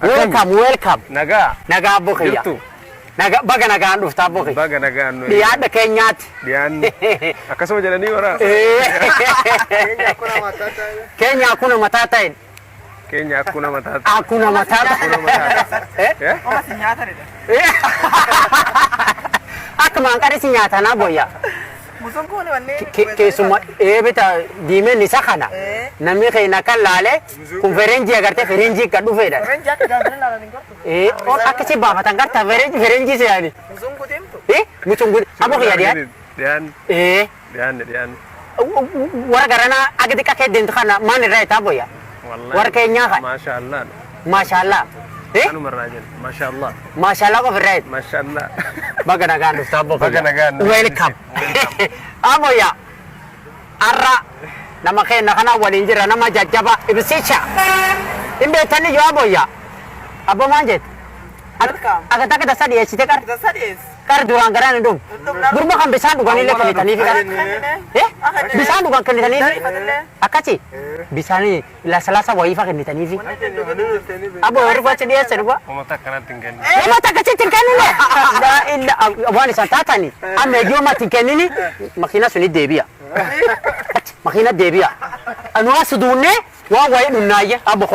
welcome. Nagaa bokiyya. jirtu. Baga nagaan dhuftaa bokiyya. Baga nagaan. Dhiyaadha keenyaatti. Akkasuma jedhanii wara. Keenya akkuna mataa ta'e. Keenya akkuna mataa. Akkuna mataa ta'e. Akkuma hanqarri si nyaatanaa boyya. Keessuma bita diimeen isa kana namni keenya kan laale kun ferenjii agartee ferenjii kan dhufeedha. Akkasi baafatan garta ferenjii se'ani. Musungu abo kiyya Diyaan. Diyaan. Warra garanaa agadi qaqqee deemtu kana maan irraa itti aboyya. Warra keenyaa kan. Maashaallah. Maashaallah. Anuma irraa jenna. Maashaallah. Maashaallah qofa irraa itti. Maashaallah. Baga nagaan dhuftaa bokiyya. Baga nagaan. Welcome. Aboyya. Arra nama keenya kana waliin jira nama jajjaba ibsicha. Imbeetani yoo aboyya. Abbo maan jette? Akka takka dasa dhiyeessite qar. Qar duraan garaan hin dhumu. Gurma kan bishaan dhuganillee kennitaniifi qar. Bishaan dhugan kennitaniifi. Akkasi bishaan lasalasa wayiifa kennitaniifi. Abbo warri achi dhiyeesse dhuga. Uummata akkanatti hin kennu. Uummata akkasitti hin kennine. Waan isaan taatani. Amma ijoomatti hin kennini makiina suni deebi'a. Makiina deebi'a. Anu as duunne waan wayii dhunnaayye abbo.